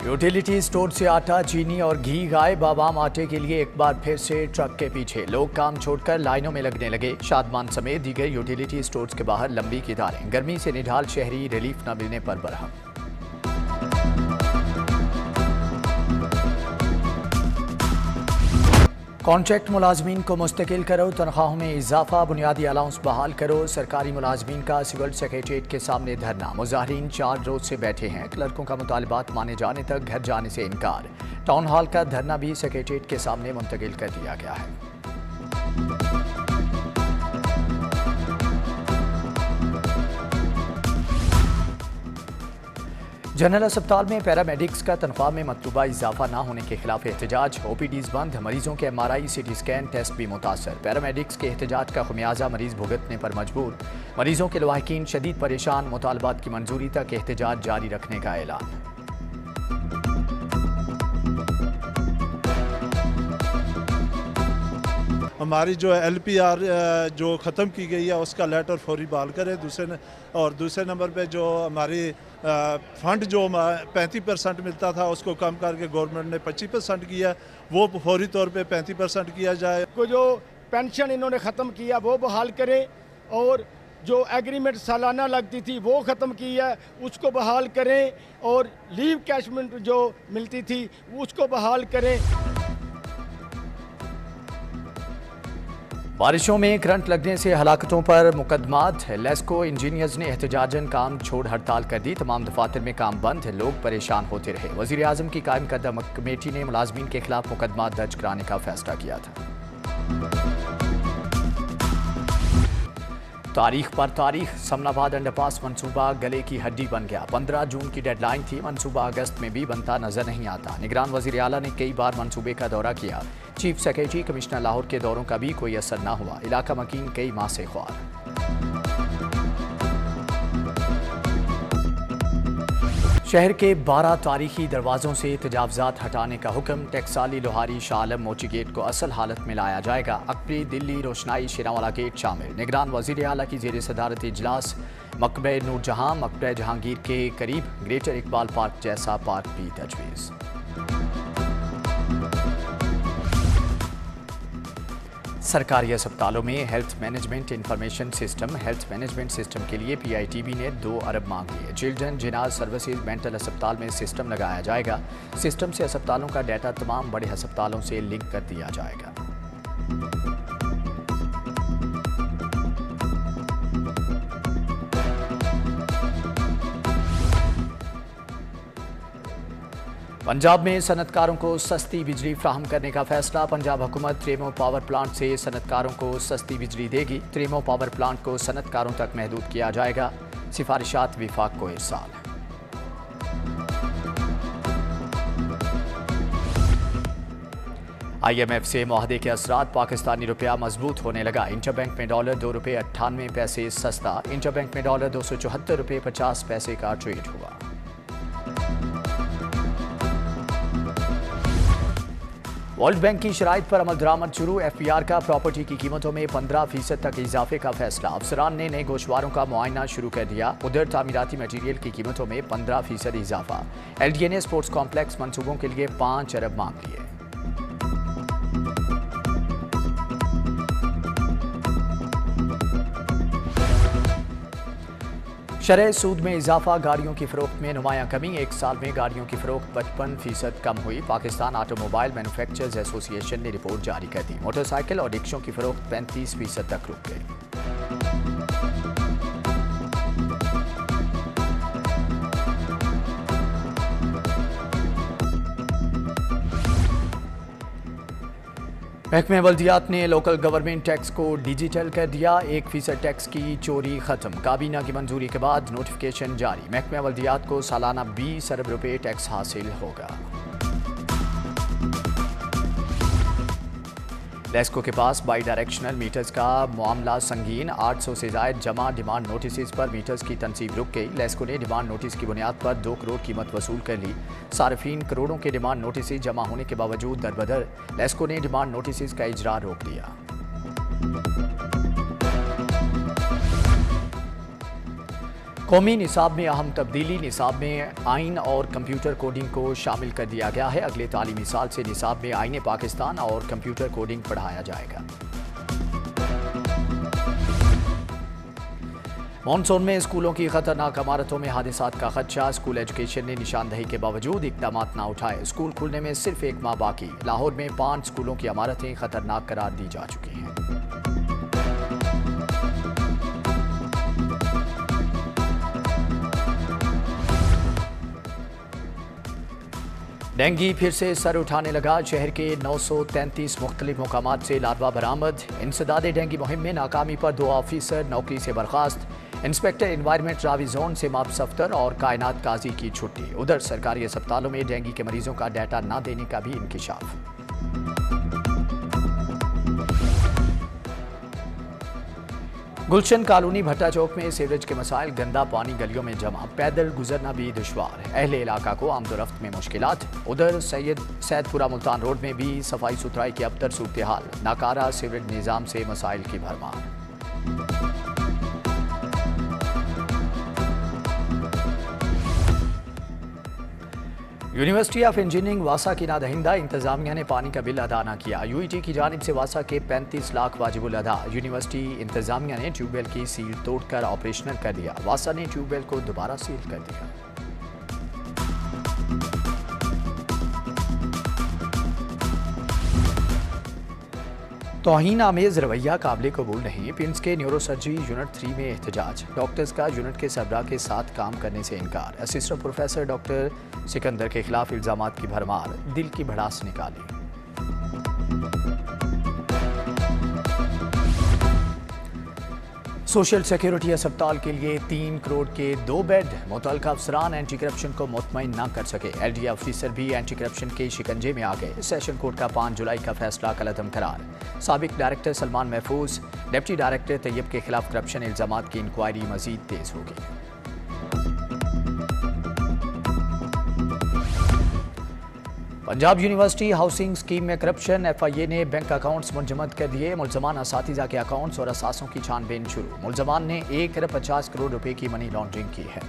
Utility store से आटा, चीनी और घी गायब। आवाम आटे के लिए एक बार फिर से ट्रक के पीछे। लोग काम छोड़कर लाइनों में लगने लगे। शादमान समेत दीगर यूटिलिटी स्टोर्स के बाहर लंबी कतारें। गर्मी से निढाल शहरी रिलीफ न मिलने पर बरहम। कॉन्ट्रैक्ट मुलाजमीन को मुस्तकिल करो, तनख्वाहों में इजाफा, बुनियादी अलाउंस बहाल करो। सरकारी मुलाजमीन का सिविल सेक्रेटेरिएट के सामने धरना। मुजाहिरीन 4 रोज से बैठे हैं। क्लर्कों का मुतालबात माने जाने तक घर जाने से इनकार। टाउन हॉल का धरना भी सेक्रेटेरिएट के सामने मुंतकिल कर दिया गया है। जनरल अस्पताल में पैरामेडिक्स का तनख्वाह में मतलूबा इजाफा न होने के खिलाफ एहतजाज। ओपीडीज बंद, मरीजों के MRI, CT स्कैन टेस्ट भी मुतासर। पैरामेडिक्स के एहतजाज का खमियाजा मरीज भुगतने पर मजबूर। मरीजों के लवाहिकीन शदीद परेशान। मुतालबात की मंजूरी तक एहतजाज जारी रखने का ऐलान। हमारी जो LPR जो ख़त्म की गई है उसका लेटर फौरी बहाल करें। दूसरे नंबर पे जो हमारी फंड जो 35% मिलता था उसको कम करके गवर्नमेंट ने 25% किया, वो फौरी तौर पे 35% किया जाए। को जो पेंशन इन्होंने ख़त्म किया वो बहाल करें, और जो एग्रीमेंट सालाना लगती थी वो ख़त्म की है उसको बहाल करें, और लीव कैशमेंट जो मिलती थी उसको बहाल करें। बारिशों में करंट लगने से हलाकतों पर मुकदमात। लेस्को इंजीनियर्स ने एहतजाजन काम छोड़ हड़ताल कर दी। तमाम दफातर में काम बंद। लोग परेशान होते रहे। वज़ीर आज़म की कायम करदा कमेटी ने मुलाजमीन के खिलाफ मुकदमात दर्ज कराने का फैसला किया था। तारीख पर तारीख। समनाबाद अंडरपास मंसूबा गले की हड्डी बन गया। 15 जून की डेडलाइन थी। मंसूबा अगस्त में भी बनता नजर नहीं आता। निगरान वज़ीर आला ने कई बार मंसूबे का दौरा किया। चीफ सेक्रेटरी कमिश्नर लाहौर के दौरों का भी कोई असर न हुआ। इलाका मकीन कई माह से ख्वार। शहर के 12 तारीखी दरवाजों से तजावजात हटाने का हुक्म। टैक्साली, लोहारी, शाह आलम, मोची गेट को असल हालत में लाया जाएगा। अकबरी, दिल्ली, रोशनाई, शेरावाला गेट शामिल। निगरान वज़ीर आला की ज़ेर सदारत इजलास। मकबरे नूरजहां, मकबरे जहांगीर के करीब ग्रेटर इकबाल पार्क जैसा पार्क भी तजवीज़। सरकारी अस्पतालों में health management information system. Health management system के लिए PITB ने 2 अरब मांग लिए। चिल्ड्रन जिनाज सर्विसेज मेंटल अस्पताल में सिस्टम लगाया जाएगा। सिस्टम से अस्पतालों का डाटा तमाम बड़े अस्पतालों से लिंक कर दिया जाएगा। पंजाब में सनतकारों को सस्ती बिजली फ्राहम करने का फैसला। पंजाब हुकूमत त्रेमो पावर प्लांट से सनतकारों को सस्ती बिजली देगी। त्रेमो पावर प्लांट को सनतकारों तक महदूद किया जाएगा। सिफारिशात विफाक को इरसाल। IMF से मुआहदे के असरात। पाकिस्तानी रुपया मजबूत होने लगा। इंटरबैंक में डॉलर $2.98 सस्ता। इंटरबैंक में डॉलर $274.50 का ट्रेड हुआ। वर्ल्ड बैंक की शराइत पर अमल दरामद शुरू। FPR का प्रॉपर्टी की कीमतों में 15% तक इजाफे का फैसला। अफसरान ने नए गोशवारों का मुआयना शुरू कर दिया। उधर तामीराती मटीरियल की कीमतों में 15% इजाफा। LDA ने स्पोर्ट्स कॉम्प्लेक्स मंसूबों के लिए 5 अरब मांग लिए। शरह सूद में इजाफा। गाड़ियों की फरोख्त में नुमायां कमी। 1 साल में गाड़ियों की फरोख्त 55% कम हुई। पाकिस्तान ऑटोमोबाइल मैन्युफैक्चरर्स एसोसिएशन ने रिपोर्ट जारी कर दी। मोटरसाइकिल और रिक्शों की फरोख्त 35% तक रुक गई। महकमे बल्दियात ने लोकल गवर्नमेंट टैक्स को डिजिटल कर दिया। 1% टैक्स की चोरी खत्म। काबीना की मंजूरी के बाद नोटिफिकेशन जारी। महकमे बल्दियात को सालाना 20 अरब रुपए टैक्स हासिल होगा। लेस्को के पास बाई डायरेक्शनल मीटर्स का मामला संगीन। 800 से ज़ायद जमा डिमांड नोटिस पर मीटर्स की तनसीब रुक गई। लेस्को ने डिमांड नोटिस की बुनियाद पर 2 करोड़ कीमत वसूल कर ली। सार्फिन करोड़ों के डिमांड नोटिस जमा होने के बावजूद दरबदर। लेस्को ने डिमांड नोटिस का इजरा रोक दिया। कौमी निसाब में अहम तब्दीली। निसाब में आइन और कंप्यूटर कोडिंग को शामिल कर दिया गया है। अगले तालीमी साल से निसाब में आइन पाकिस्तान और कंप्यूटर कोडिंग पढ़ाया जाएगा। मॉनसून में स्कूलों की खतरनाक इमारतों में हादसात का खदशा। स्कूल एजुकेशन ने निशानदही के बावजूद इकदाम ना उठाए। स्कूल खुलने में सिर्फ एक माह बाकी। लाहौर में 5 स्कूलों की इमारतें खतरनाक करार दी जा चुकी हैं। डेंगू फिर से सर उठाने लगा। शहर के 933 मुख्तलिफ मुकामात से लार्वा बरामद। इंसदाद डेंगू मुहिम में नाकामी पर 2 ऑफिसर नौकरी से बर्खास्त। इंस्पेक्टर एनवायरनमेंट रावी जोन से माप सफ्तर और कायनात काजी की छुट्टी। उधर सरकारी अस्पतालों में डेंगू के मरीजों का डाटा न देने का भी इंकिशाफ। गुलशन कॉलोनी भट्टा चौक में सीवरेज के मसाइल। गंदा पानी गलियों में जमा। पैदल गुजरना भी दुश्वार। अहले इलाका को आमदोरफ्त में मुश्किलात। उधर सैदपुरा मुल्तान रोड में भी सफाई सुथराई की अबतर सूरत हाल। नाकारा सीवरेज निज़ाम से मसाइल की भरमार। यूनिवर्सिटी ऑफ इंजीनियरिंग वासा की नादहिंदा। इंतजामिया ने पानी का बिल अदा न किया। यूईटी की जानिब से वासा के 35 लाख वाजिबुल अदा। यूनिवर्सिटी इंतजामिया ने ट्यूबवेल की सील तोड़कर ऑपरेशनल कर दिया। वासा ने ट्यूबवेल को दोबारा सील कर दिया। तौहीन आमेज रवैया काबिल कबूल नहीं। पिंस के न्यूरोसर्जरी यूनिट 3 में एहतजाज। डॉक्टर्स का यूनिट के सरबरा के साथ काम करने से इनकार। असिस्टेंट प्रोफेसर डॉक्टर सिकंदर के खिलाफ इल्जामात की भरमार। दिल की भड़ास निकाली। सोशल सिक्योरिटी अस्पताल के लिए 3 करोड़ के 2 बेड। मुतल्लिका अफसरान एंटी करप्शन को मुतमईन न कर सके। एलडी ऑफिसर भी एंटी करप्शन के शिकंजे में आ गए। सेशन कोर्ट का 5 जुलाई का फैसला कलअदम करार। साबिक डायरेक्टर सलमान महफूज, डिप्टी डायरेक्टर तैयब के खिलाफ करप्शन इल्जामात की इंक्वायरी मजीद तेज होगी। पंजाब यूनिवर्सिटी हाउसिंग स्कीम में करप्शन। एफआईए ने बैंक अकाउंट्स मुंजमद कर दिए। मुलजमान असातिज़ा के अकाउंट्स और असासों की छानबीन शुरू। मुलजमान ने 1 अरब 50 करोड़ रुपए की मनी लॉन्ड्रिंग की है।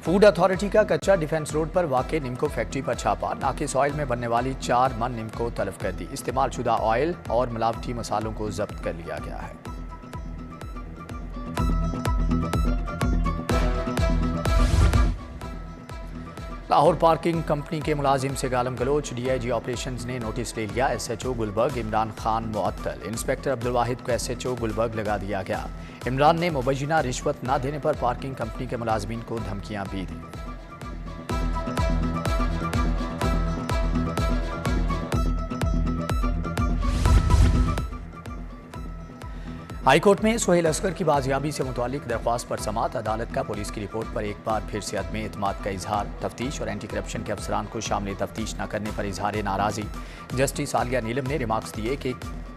फूड अथॉरिटी का कच्चा डिफेंस रोड पर वाक़े निम्को फैक्ट्री पर छापा। नाकिस ऑयल में बनने वाली 4 मन निम्को तलब कर दी। इस्तेमाल शुदा ऑयल और मिलावटी मसालों को जब्त कर लिया गया है। लाहौर पार्किंग कंपनी के मुलाजिम से गालम गलोच। डीआईजी ऑपरेशंस ने नोटिस ले लिया। एसएचओ गुलबर्ग इमरान खान मुअत्तल। इंस्पेक्टर अब्दुल वाहिद को एसएचओ गुलबर्ग लगा दिया गया। इमरान ने मुबैना रिश्वत न देने पर पार्किंग कंपनी के मुलाजिमीन को धमकियां भी दी। हाईकोर्ट में सोहेल असगर की बाजियाबी से मुतालिक दरख्वास्त पर समाअत। अदालत का पुलिस की रिपोर्ट पर एक बार फिर से अदम एतमाद का इजहार। तफ्तीश और एंटी करप्शन के अफसरान को शामिल तफ्तीश न करने पर इजहार नाराज़ी। जस्टिस आलिया नीलम ने रिमार्क्स दिए कि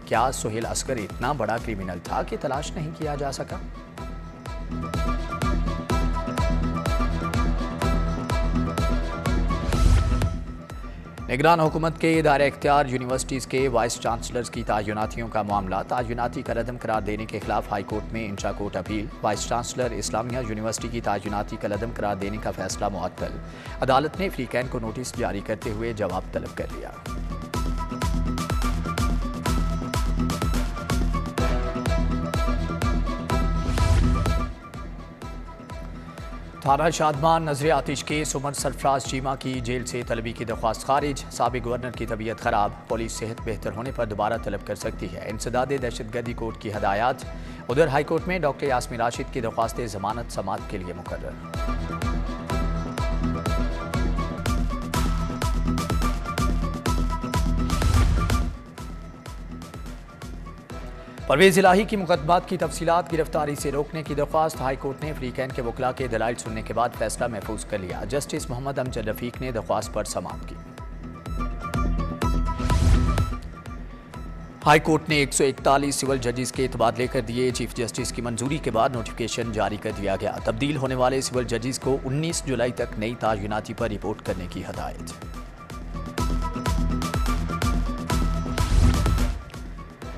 क्या सोहेल असगर इतना बड़ा क्रिमिनल था कि तलाश नहीं किया जा सका। निगरान हुकूमत के दायरा इख्तियार यूनिवर्सिटीज़ के वाइस चांसलर्स की तायुनातियों का मामला। तायुनाती का रदम करार देने के खिलाफ हाई कोर्ट में intra court appeal. Vice chancellor Islamia university की तायुनाती का रदम करार देने का फैसला मुअत्तल। अदालत ने फ्रीकैन को नोटिस जारी करते हुए जवाब तलब कर लिया। थाना शादमान नजर आतिश के सुमन सरफराज चीमा की जेल से तलबी की दरख्वास्त खारिज। साबिक गवर्नर की तबीयत खराब। पुलिस सेहत बेहतर होने पर दोबारा तलब कर सकती है। इंसदाद दहशतगर्दी कोर्ट की हदायत। उधर हाईकोर्ट में डॉक्टर यास्मीन राशिद की दरख्वास्त जमानत समाअत के लिए मुकर्रर। परवेज इलाही की मुकदमात की तफसीलात। गिरफ्तारी से रोकने की दरख्वास्त। हाई कोर्ट ने फ्रीकैन के वकला के दलाइल सुनने के बाद फैसला महफूज कर लिया। जस्टिस मोहम्मद अमजद रफीक ने दरख्वास्त पर समाअत की। हाई कोर्ट ने 141 सिविल जजेस के तबादले कर दिए। चीफ जस्टिस की मंजूरी के बाद नोटिफिकेशन जारी कर दिया गया। तब्दील होने वाले सिविल जजेस को 19 जुलाई तक नई तायुनाती पर रिपोर्ट करने की हदायत।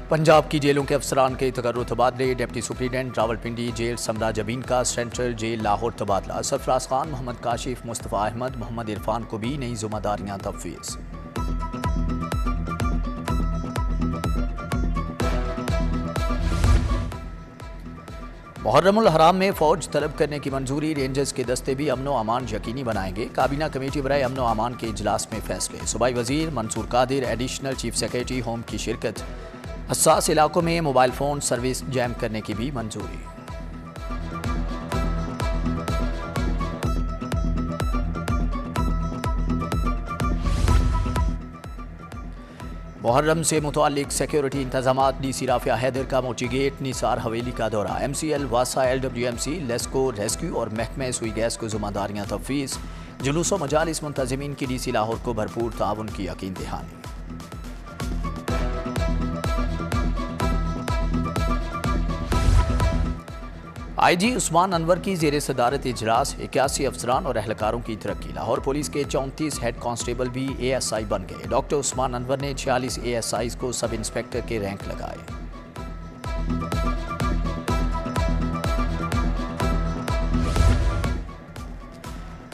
पंजाब की जेलों के अफसरान के तकर्रुर तबादले। Deputy superintendent Rawalpindi jail Samra Jabeen का सेंट्रल जेल लाहौर तबादला। सरफराज खान, मोहम्मद काशिफ, मुस्तफ़ा अहमद, मोहम्मद इरफान को भी नई जिम्मेदारियां तफवीज़। मुहर्रमुल हराम में फौज तलब करने की मंजूरी। रेंजर्स के दस्ते भी अमनो अमान यकीनी बनाएंगे। काबीना कमेटी बराए अमनो अमान के इजलास में फैसले। सूबाई वजीर Mansoor Qadir, additional chief secretary home की शिरकत। हसास इलाकों में मोबाइल फोन सर्विस जैम करने की भी मंजूरी। मुहर्रम से मुतालिक सिक्योरिटी इंतजामात। डीसी राफिया हैदर का मोची गेट निसार हवेली का दौरा। MCL वासा, LWMC, लेस्को, रेस्क्यू और महकमे सुई गैस को जिम्मेदारियां तफवीज़। जुलूस व मजालिस मुंतज़िमीन की DC लाहौर को भरपूर ताउन की यकीन दहानी। IG उस्मान अनवर की जेर सदारत इजलास। 81 अफसरान और एहलकारों की तरक्की। लाहौर पुलिस के 34 हेड कांस्टेबल भी ASI बन गए। डॉक्टर उस्मान अनवर ने 46 ASIs को सब इंस्पेक्टर के रैंक लगाए।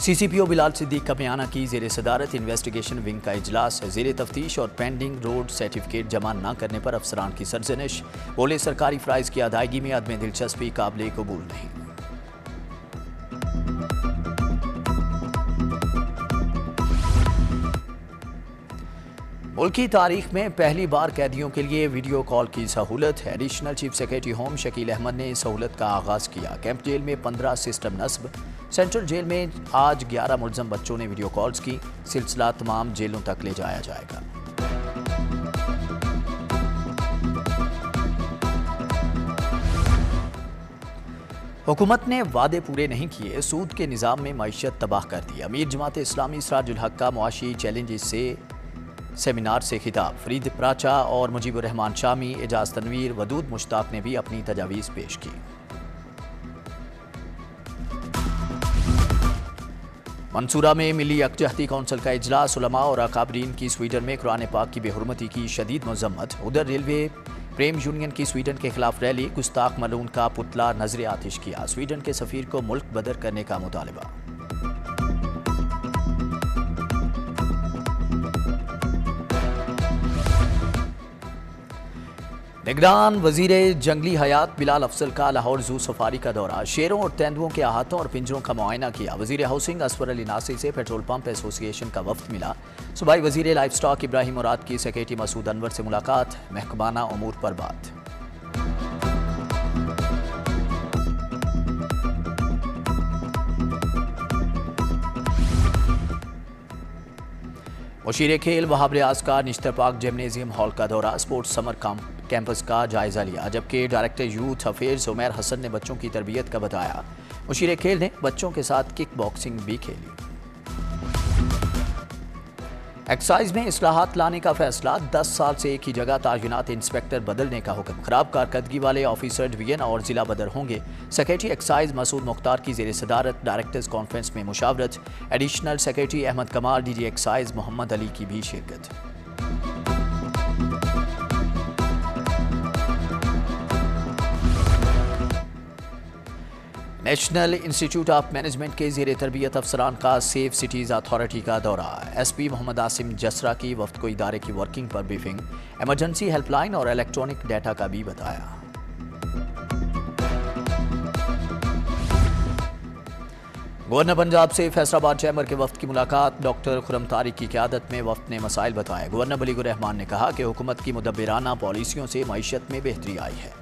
CCPO बिलाल सिद्दीक का बयाना की जेर सदारत इन्वेस्टिगेशन विंग का इजलास। जेर तफ्तीश और पेंडिंग रोड सर्टिफिकेट जमा न करने पर अफसरान की सरजनिश। बोले सरकारी फ़राइज़ की अदायगी में अदम दिलचस्पी काबिल कबूल नहीं। मुल्क की तारीख में पहली बार कैदियों के लिए वीडियो कॉल की सहूलत। Additional chief secretary home Shakeel Ahmed ने सहूलत का आगाज़ किया। कैंप जेल में 15 सिस्टम नस्ब। सेंट्रल जेल में आज 11 मुलज़म बच्चों ने वीडियो कॉल्स की। सिलसिला तमाम जेलों तक ले जाया जाएगा। हुकूमत ने वादे पूरे नहीं किए, सूद के निज़ाम में मईशत तबाह कर दी। अमीर जमात इस्लामी सिराजुल हक का मुआशी चैलेंज से सेमिनार से खिताब। फरीद प्राचा और मुजीबुर रहमान शामी, एजाज तनवीर, वदूद मुश्ताक ने भी अपनी तजावीज़ पेश की। मंसूरा में मिली यकजहती कौंसिल का इजलास। उलमा और अकाबरीन की स्वीडन में कुरान पाक की बेहुरमती की शदीद मजम्मत। उधर रेलवे प्रेम यूनियन की स्वीडन के खिलाफ रैली। गुस्ताख मलून का पुतला नजर आतिश किया। स्वीडन के सफीर को मुल्क बदर करने का मुतालबा। निगरान वजीर जंगली हयात बिलाल अफसल का लाहौर जू सफारी का दौरा। शेरों और तेंदुओं के अहातों और पिंजरों का मुआयना किया। वजीर हाउसिंग असफर अली नासिर से पेट्रोल पंप एसोसिएशन का वफ्द मिला। सूबाई वजीर लाइफ स्टॉक इब्राहिम मुराद की सेक्रेटरी मसूद अनवर से मुलाकात। महकमाना उमूर पर बात। मुशीर खेल वहाब रियाज का निश्तर पार्क जिम्नेजियम हॉल का दौरा। स्पोर्ट्स समर कैंपस का जायजा लिया। जबकि director youth affairs Umair Hassan ने बच्चों की तरबियत का बताया। मुशीर खेल ने बच्चों के साथ किक बॉक्सिंग भी खेली। एक्साइज में इस्लाहात लाने का फैसला। 10 साल से एक ही जगह तायुनात इंस्पेक्टर बदलने का हुक्म। खराब कारकर्दगी वाले ऑफिसर डिवीजन और जिला बदर होंगे। सेक्रेटरी एक्साइज मसूद मुख्तार की जेर सदारत डायरेक्टर्स कॉन्फ्रेंस में मुशावरत। एडिशनल सेक्रेटरी अहमद कमाल, DG एक्साइज मोहम्मद अली की भी शिरकत। नेशनल इंस्टीट्यूट ऑफ मैनेजमेंट के ज़ेर तरबियत अफसरान का सेफ सिटीज़ अथॉरिटी का दौरा। SP मोहम्मद आसिम जसरा की वफ्द को इदारे की वर्किंग पर ब्रीफिंग। इमरजेंसी हेल्पलाइन और इलेक्ट्रॉनिक डाटा का भी बताया। गवर्नर पंजाब से फैसलाबाद चैम्बर के वफ्द की मुलाकात। डॉक्टर खुरम तारिक की क़यादत में वफ्द ने मसाइल बताए। गवर्नर बलीगुर रहमान ने कहा कि हुकूमत की मुदब्बिराना पॉलिसियों से मईशत में बेहतरी आई है।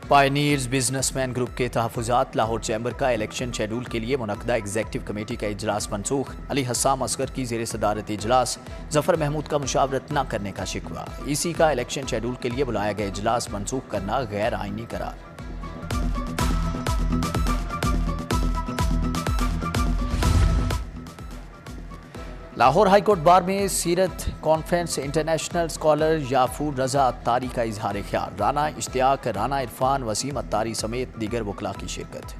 पायनीर्स बिजनेसमैन ग्रुप के तहफ़्फ़ुज़ात। लाहौर चैम्बर का इलेक्शन शेड्यूल के लिए मुनक़दा एग्जीक्यूटिव कमेटी का इजलास मनसूख। अली हस्साम असगर की ज़ेर सदारत इजलास। जफ़र महमूद का मुशावरत न करने का शिकवा। EC का इलेक्शन शेड्यूल के लिए बुलाया गया इजलास मनसूख करना गैर आइनी करार। लाहौर हाईकोर्ट बार में सीरत कॉन्फ्रेंस इंटरनेशनल स्कॉलर याफूर रजा अत्तारी का इजहार ख्याल। राना इश्तियाक, राना इरफान, वसीम अत्तारी समेत दीगर वकला की शिरकत।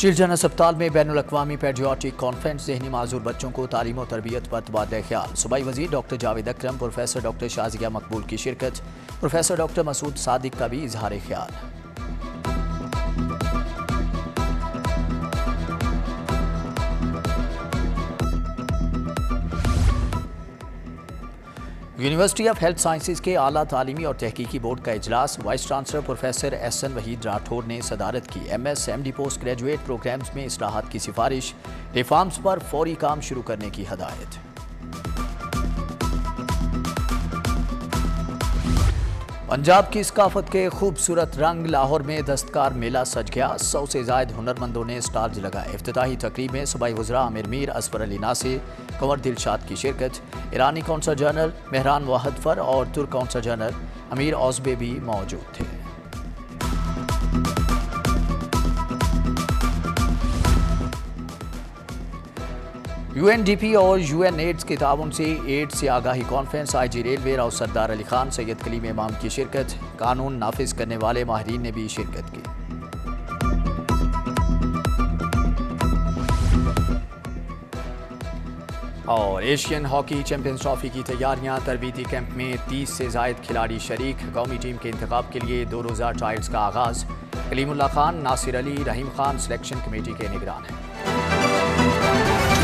चिल्ड्रन अस्पताल में बैनुल अक़वामी पैट्रियाटिक कॉन्फ्रेंस जहनी माजूर बच्चों को तालीम और तरबियत पर तबादला ख्याल। सूबाई वज़ीर डॉक्टर जावेद अकरम, प्रोफेसर डॉक्टर शाज़िया मकबूल की शिरकत। प्रोफेसर डॉक्टर मसूद सादिक का भी इजहार ख्याल। यूनिवर्सिटी ऑफ हेल्थ साइंसेज के आला तालीमी और तहकीकी बोर्ड का इजलास। Vice chancellor professor Ehsan Waheed Rathore ने सदारत की। MS MD post graduate programmes में इस्लाहात की सिफारिश। रिफॉर्म्स पर फौरी काम शुरू करने की हदायत। पंजाब की सकाफत के खूबसूरत रंग। लाहौर में दस्तकार मेला सज गया। 100 से ज़ायद हुनरमंदों ने स्टॉल्स लगाए। इफ्तिताही तकरीब में सूबाई वज़रा आमिर मीर, असफर अली नासिर, कंवर दिलशाद की शिरकत। ईरानी कौंसल जनरल मेहरान वाहदफर और तुर्क कौंसल जनरल अमीर औज़बे भी मौजूद थे। UNDP और UNAIDS के ताउन से एड्स से आगाही कॉन्फ्रेंस। IG रेलवे राव सरदार अली खान, सैयद कलीम इमाम की शिरकत। कानून नाफिज करने वाले माहिरीन ने भी शिरकत की। और एशियन हॉकी चैंपियंस ट्रॉफी की तैयारियां। तरबीती कैंप में 30 से ज़ायद खिलाड़ी शरीक। कौमी टीम के इंतखाब के लिए 2 रोज़ा ट्रायल्स का आगाज़। कलीमुल्लाह खान, नासिर अली, रहीम खान सिलेक्शन कमेटी के निगरान हैं।